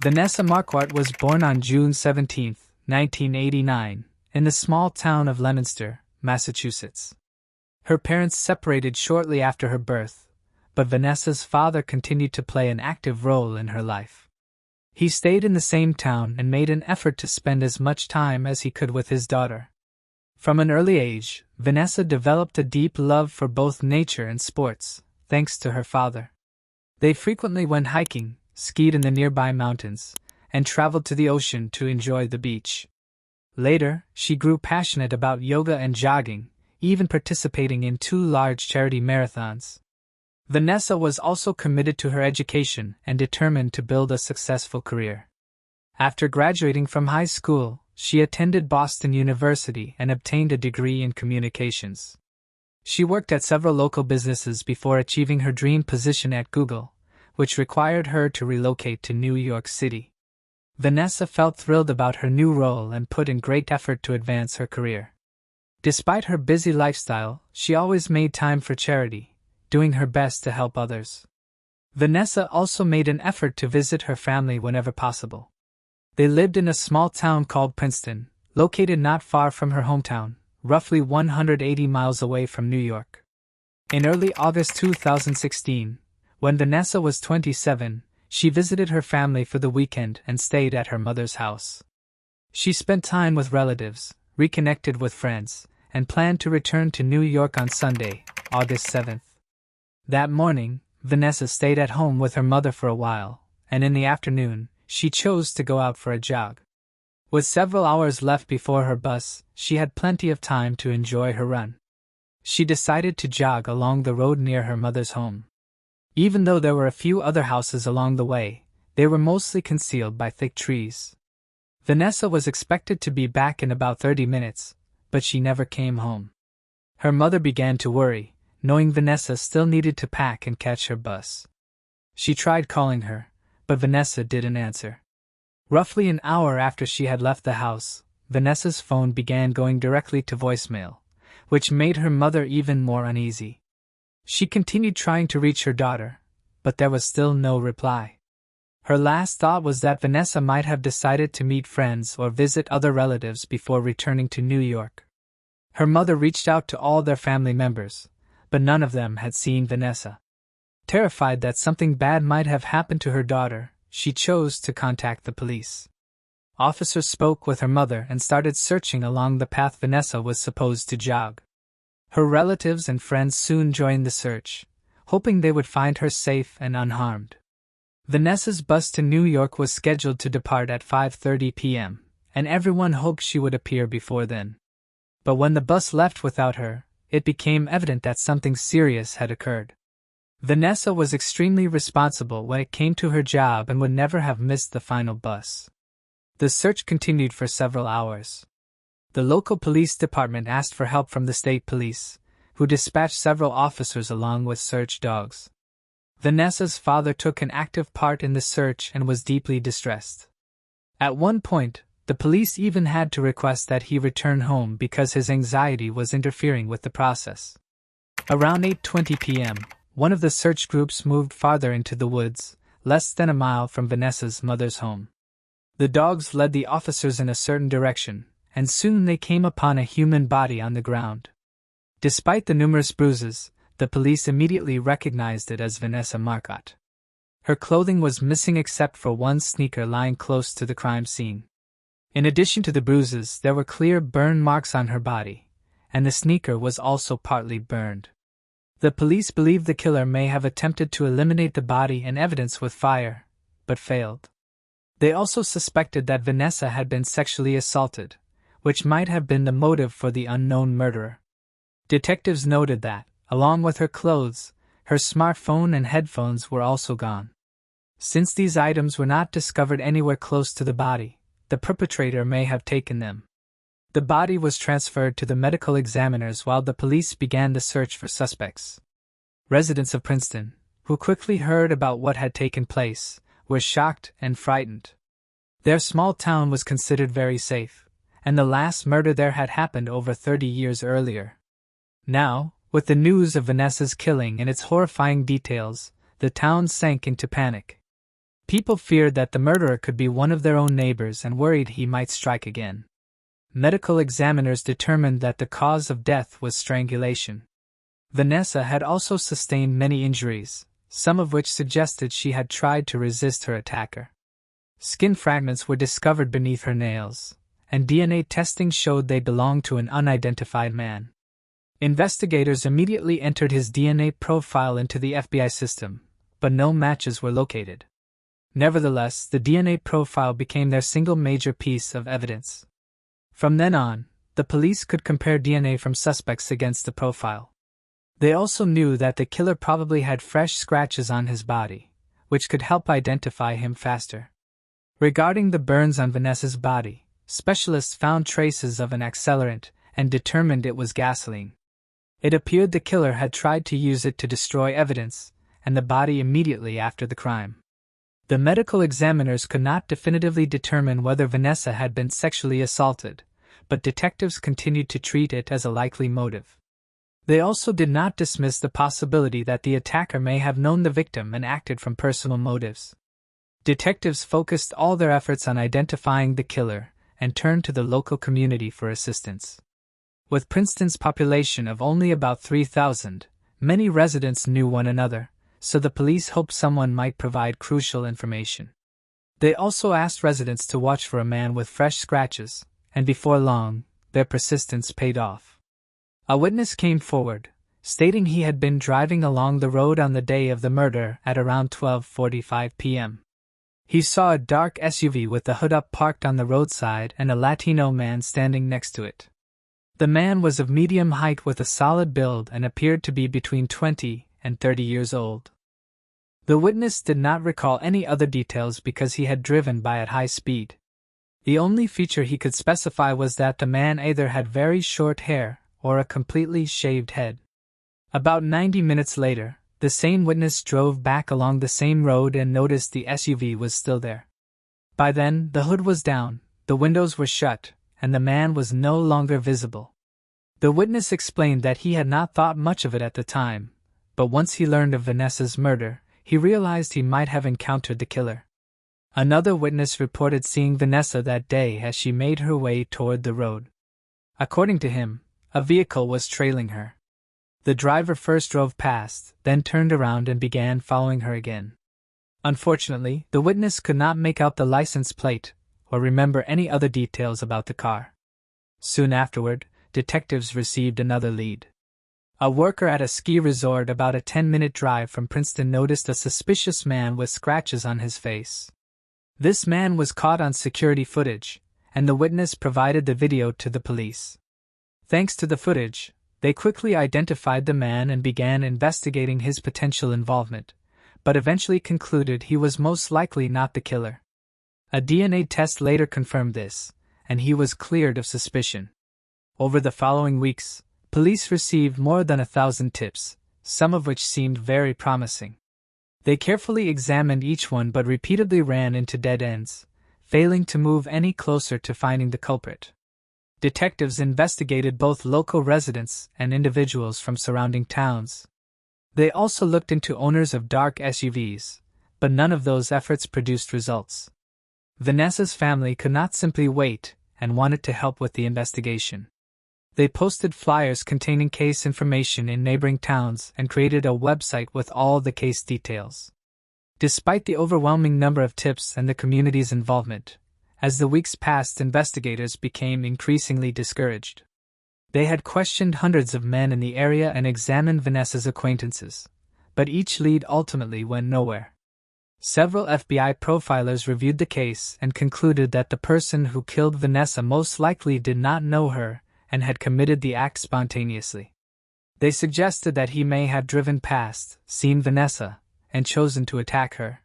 Vanessa Marquardt was born on June 17, 1989, in the small town of Leominster, Massachusetts. Her parents separated shortly after her birth, but Vanessa's father continued to play an active role in her life. He stayed in the same town and made an effort to spend as much time as he could with his daughter. From an early age, Vanessa developed a deep love for both nature and sports, thanks to her father. They frequently went hiking, skied in the nearby mountains, and traveled to the ocean to enjoy the beach. Later, she grew passionate about yoga and jogging, even participating in 2 large charity marathons. Vanessa was also committed to her education and determined to build a successful career. After graduating from high school, she attended Boston University and obtained a degree in communications. She worked at several local businesses before achieving her dream position at Google, which required her to relocate to New York City. Vanessa felt thrilled about her new role and put in great effort to advance her career. Despite her busy lifestyle, she always made time for charity, doing her best to help others. Vanessa also made an effort to visit her family whenever possible. They lived in a small town called Princeton, located not far from her hometown, roughly 180 miles away from New York. In early August 2016, when Vanessa was 27, she visited her family for the weekend and stayed at her mother's house. She spent time with relatives, reconnected with friends, and planned to return to New York on Sunday, August 7th. That morning, Vanessa stayed at home with her mother for a while, and in the afternoon, she chose to go out for a jog. With several hours left before her bus, she had plenty of time to enjoy her run. She decided to jog along the road near her mother's home. Even though there were a few other houses along the way, they were mostly concealed by thick trees. Vanessa was expected to be back in about 30 minutes, but she never came home. Her mother began to worry, knowing Vanessa still needed to pack and catch her bus. She tried calling her, but Vanessa didn't answer. Roughly an hour after she had left the house, Vanessa's phone began going directly to voicemail, which made her mother even more uneasy. She continued trying to reach her daughter, but there was still no reply. Her last thought was that Vanessa might have decided to meet friends or visit other relatives before returning to New York. Her mother reached out to all their family members, but none of them had seen Vanessa. Terrified that something bad might have happened to her daughter, she chose to contact the police. Officers spoke with her mother and started searching along the path Vanessa was supposed to jog. Her relatives and friends soon joined the search, hoping they would find her safe and unharmed. Vanessa's bus to New York was scheduled to depart at 5:30 p.m., and everyone hoped she would appear before then. But when the bus left without her, it became evident that something serious had occurred. Vanessa was extremely responsible when it came to her job and would never have missed the final bus. The search continued for several hours. The local police department asked for help from the state police, who dispatched several officers along with search dogs. Vanessa's father took an active part in the search and was deeply distressed. At one point, the police even had to request that he return home because his anxiety was interfering with the process. Around 8:20 p.m., one of the search groups moved farther into the woods, less than a mile from Vanessa's mother's home. The dogs led the officers in a certain direction, and soon they came upon a human body on the ground. Despite the numerous bruises, the police immediately recognized it as Vanessa Marquardt. Her clothing was missing except for one sneaker lying close to the crime scene. In addition to the bruises, there were clear burn marks on her body, and the sneaker was also partly burned. The police believe the killer may have attempted to eliminate the body and evidence with fire, but failed. They also suspected that Vanessa had been sexually assaulted, which might have been the motive for the unknown murderer. Detectives noted that, along with her clothes, her smartphone and headphones were also gone. Since these items were not discovered anywhere close to the body, the perpetrator may have taken them. The body was transferred to the medical examiners while the police began the search for suspects. Residents of Princeton, who quickly heard about what had taken place, were shocked and frightened. Their small town was considered very safe, and the last murder there had happened over 30 years earlier. Now, with the news of Vanessa's killing and its horrifying details, the town sank into panic. People feared that the murderer could be one of their own neighbors and worried he might strike again. Medical examiners determined that the cause of death was strangulation. Vanessa had also sustained many injuries, some of which suggested she had tried to resist her attacker. Skin fragments were discovered beneath her nails, and DNA testing showed they belonged to an unidentified man. Investigators immediately entered his DNA profile into the FBI system, but no matches were located. Nevertheless, the DNA profile became their single major piece of evidence. From then on, the police could compare DNA from suspects against the profile. They also knew that the killer probably had fresh scratches on his body, which could help identify him faster. Regarding the burns on Vanessa's body, specialists found traces of an accelerant and determined it was gasoline. It appeared the killer had tried to use it to destroy evidence and the body immediately after the crime. The medical examiners could not definitively determine whether Vanessa had been sexually assaulted, but detectives continued to treat it as a likely motive. They also did not dismiss the possibility that the attacker may have known the victim and acted from personal motives. Detectives focused all their efforts on identifying the killer and turned to the local community for assistance. With Princeton's population of only about 3,000, many residents knew one another, so the police hoped someone might provide crucial information. They also asked residents to watch for a man with fresh scratches, and before long, their persistence paid off. A witness came forward, stating he had been driving along the road on the day of the murder at around 12:45 p.m. He saw a dark SUV with the hood up parked on the roadside and a Latino man standing next to it. The man was of medium height with a solid build and appeared to be between 20 and 30 years old. The witness did not recall any other details because he had driven by at high speed. The only feature he could specify was that the man either had very short hair or a completely shaved head. About 90 minutes later, the same witness drove back along the same road and noticed the SUV was still there. By then, the hood was down, the windows were shut, and the man was no longer visible. The witness explained that he had not thought much of it at the time, but once he learned of Vanessa's murder, he realized he might have encountered the killer. Another witness reported seeing Vanessa that day as she made her way toward the road. According to him, a vehicle was trailing her. The driver first drove past, then turned around and began following her again. Unfortunately, the witness could not make out the license plate or remember any other details about the car. Soon afterward, detectives received another lead. A worker at a ski resort about a 10-minute drive from Princeton noticed a suspicious man with scratches on his face. This man was caught on security footage, and the witness provided the video to the police. Thanks to the footage, they quickly identified the man and began investigating his potential involvement, but eventually concluded he was most likely not the killer. A DNA test later confirmed this, and he was cleared of suspicion. Over the following weeks, police received more than 1,000 tips, some of which seemed very promising. They carefully examined each one but repeatedly ran into dead ends, failing to move any closer to finding the culprit. Detectives investigated both local residents and individuals from surrounding towns. They also looked into owners of dark SUVs, but none of those efforts produced results. Vanessa's family could not simply wait and wanted to help with the investigation. They posted flyers containing case information in neighboring towns and created a website with all the case details. Despite the overwhelming number of tips and the community's involvement, as the weeks passed, investigators became increasingly discouraged. They had questioned hundreds of men in the area and examined Vanessa's acquaintances, but each lead ultimately went nowhere. Several FBI profilers reviewed the case and concluded that the person who killed Vanessa most likely did not know her and had committed the act spontaneously. They suggested that he may have driven past, seen Vanessa, and chosen to attack her.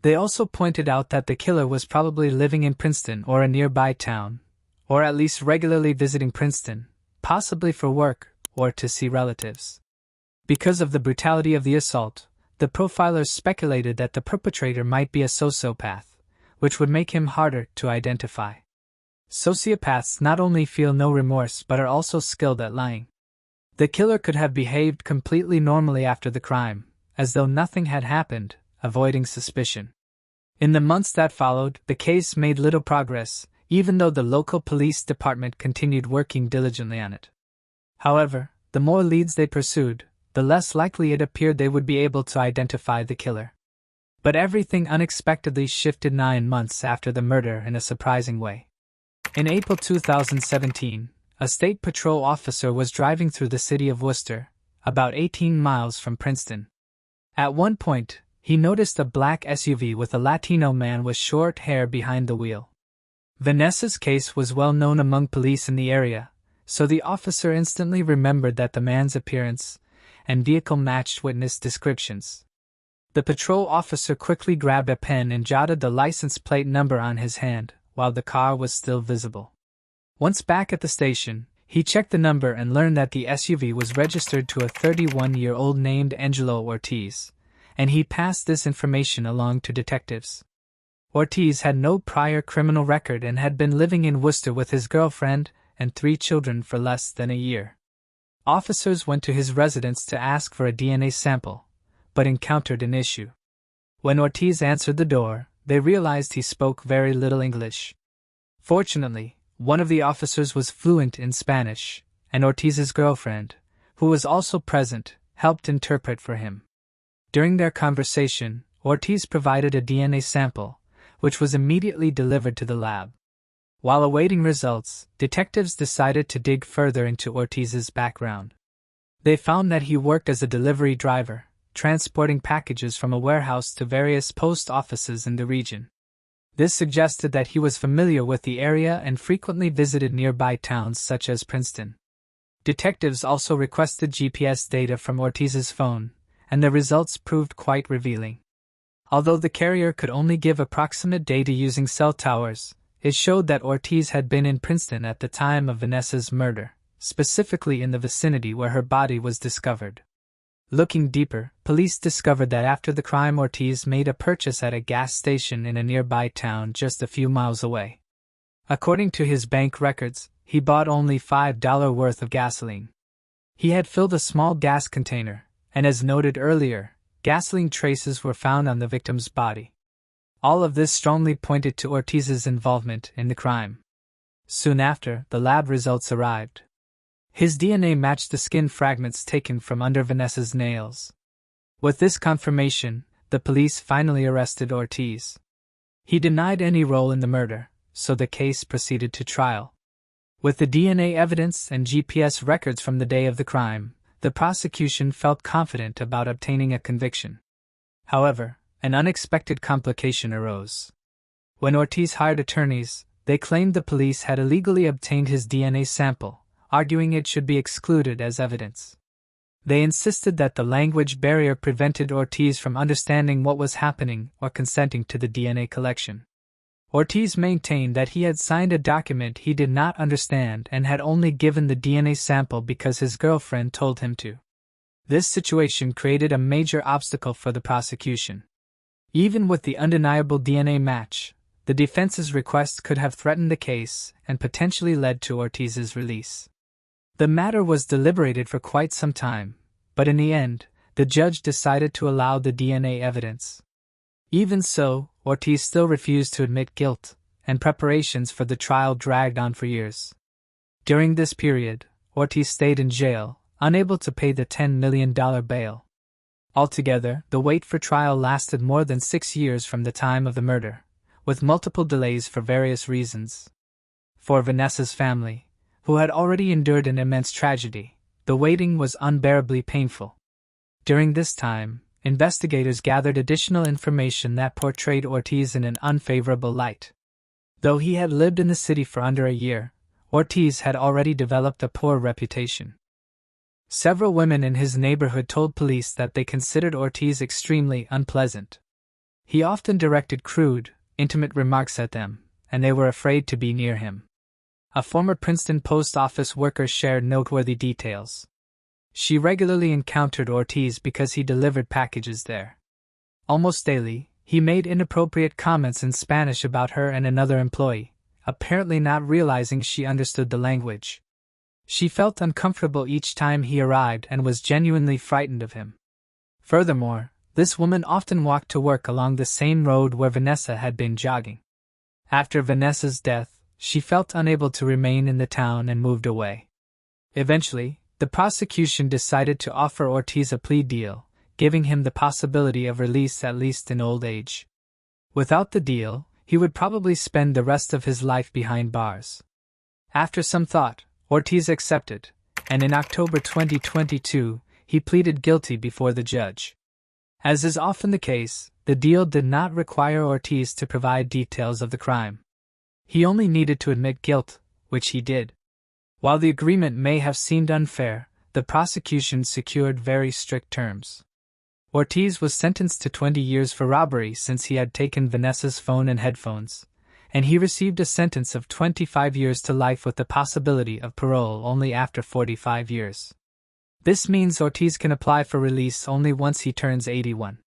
They also pointed out that the killer was probably living in Princeton or a nearby town, or at least regularly visiting Princeton, possibly for work or to see relatives. Because of the brutality of the assault, the profilers speculated that the perpetrator might be a sociopath, which would make him harder to identify. Sociopaths not only feel no remorse but are also skilled at lying. The killer could have behaved completely normally after the crime, as though nothing had happened, avoiding suspicion. In the months that followed, the case made little progress, even though the local police department continued working diligently on it. However, the more leads they pursued, the less likely it appeared they would be able to identify the killer. But everything unexpectedly shifted 9 months after the murder in a surprising way. In April 2017, a state patrol officer was driving through the city of Worcester, about 18 miles from Princeton. At one point, he noticed a black SUV with a Latino man with short hair behind the wheel. Vanessa's case was well known among police in the area, so the officer instantly remembered that the man's appearance and vehicle matched witness descriptions. The patrol officer quickly grabbed a pen and jotted the license plate number on his hand, while the car was still visible. Once back at the station, he checked the number and learned that the SUV was registered to a 31-year-old named Angelo Ortiz, and he passed this information along to detectives. Ortiz had no prior criminal record and had been living in Worcester with his girlfriend and 3 children for less than a year. Officers went to his residence to ask for a DNA sample, but encountered an issue. When Ortiz answered the door, they realized he spoke very little English. Fortunately, one of the officers was fluent in Spanish, and Ortiz's girlfriend, who was also present, helped interpret for him. During their conversation, Ortiz provided a DNA sample, which was immediately delivered to the lab. While awaiting results, detectives decided to dig further into Ortiz's background. They found that he worked as a delivery driver, transporting packages from a warehouse to various post offices in the region. This suggested that he was familiar with the area and frequently visited nearby towns such as Princeton. Detectives also requested GPS data from Ortiz's phone, and the results proved quite revealing. Although the carrier could only give approximate data using cell towers, it showed that Ortiz had been in Princeton at the time of Vanessa's murder, specifically in the vicinity where her body was discovered. Looking deeper, police discovered that after the crime Ortiz made a purchase at a gas station in a nearby town just a few miles away. According to his bank records, he bought only $5 worth of gasoline. He had filled a small gas container, and as noted earlier, gasoline traces were found on the victim's body. All of this strongly pointed to Ortiz's involvement in the crime. Soon after, the lab results arrived. His DNA matched the skin fragments taken from under Vanessa's nails. With this confirmation, the police finally arrested Ortiz. He denied any role in the murder, so the case proceeded to trial. With the DNA evidence and GPS records from the day of the crime, the prosecution felt confident about obtaining a conviction. However, an unexpected complication arose. When Ortiz hired attorneys, they claimed the police had illegally obtained his DNA sample, arguing it should be excluded as evidence. They insisted that the language barrier prevented Ortiz from understanding what was happening or consenting to the DNA collection. Ortiz maintained that he had signed a document he did not understand and had only given the DNA sample because his girlfriend told him to. This situation created a major obstacle for the prosecution. Even with the undeniable DNA match, the defense's request could have threatened the case and potentially led to Ortiz's release. The matter was deliberated for quite some time, but in the end, the judge decided to allow the DNA evidence. Even so, Ortiz still refused to admit guilt, and preparations for the trial dragged on for years. During this period, Ortiz stayed in jail, unable to pay the $10 million bail. Altogether, the wait for trial lasted more than 6 years from the time of the murder, with multiple delays for various reasons. For Vanessa's family, who had already endured an immense tragedy, the waiting was unbearably painful. During this time, investigators gathered additional information that portrayed Ortiz in an unfavorable light. Though he had lived in the city for under a year, Ortiz had already developed a poor reputation. Several women in his neighborhood told police that they considered Ortiz extremely unpleasant. He often directed crude, intimate remarks at them, and they were afraid to be near him. A former Princeton post office worker shared noteworthy details. She regularly encountered Ortiz because he delivered packages there. Almost daily, he made inappropriate comments in Spanish about her and another employee, apparently not realizing she understood the language. She felt uncomfortable each time he arrived and was genuinely frightened of him. Furthermore, This woman often walked to work along the same road where Vanessa had been jogging. After Vanessa's death, she felt unable to remain in the town and moved away. Eventually, the prosecution decided to offer Ortiz a plea deal, giving him the possibility of release at least in old age. Without the deal, he would probably spend the rest of his life behind bars. After some thought, Ortiz accepted, and in October 2022, he pleaded guilty before the judge. As is often the case, the deal did not require Ortiz to provide details of the crime. He only needed to admit guilt, which he did. While the agreement may have seemed unfair, the prosecution secured very strict terms. Ortiz was sentenced to 20 years for robbery since he had taken Vanessa's phone and headphones, and he received a sentence of 25 years to life with the possibility of parole only after 45 years. This means Ortiz can apply for release only once he turns 81.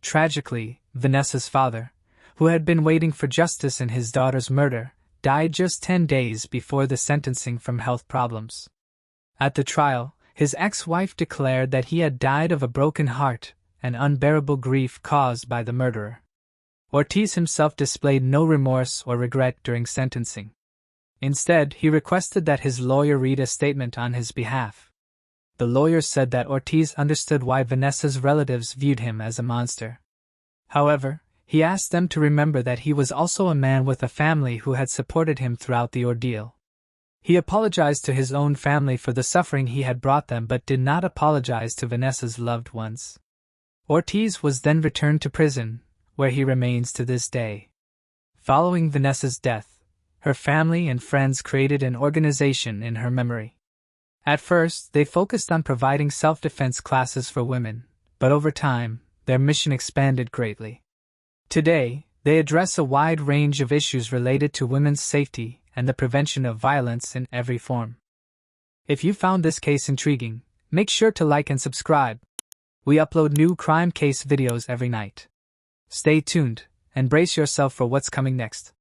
Tragically, Vanessa's father, who had been waiting for justice in his daughter's murder, died just 10 days before the sentencing from health problems. At the trial, his ex-wife declared that he had died of a broken heart and unbearable grief caused by the murderer. Ortiz himself displayed no remorse or regret during sentencing. Instead, he requested that his lawyer read a statement on his behalf. The lawyer said that Ortiz understood why Vanessa's relatives viewed him as a monster. However, he asked them to remember that he was also a man with a family who had supported him throughout the ordeal. He apologized to his own family for the suffering he had brought them but did not apologize to Vanessa's loved ones. Ortiz was then returned to prison, where he remains to this day. Following Vanessa's death, her family and friends created an organization in her memory. At first, they focused on providing self-defense classes for women, but over time, their mission expanded greatly. Today, they address a wide range of issues related to women's safety and the prevention of violence in every form. If you found this case intriguing, make sure to like and subscribe. We upload new crime case videos every night. Stay tuned and brace yourself for what's coming next.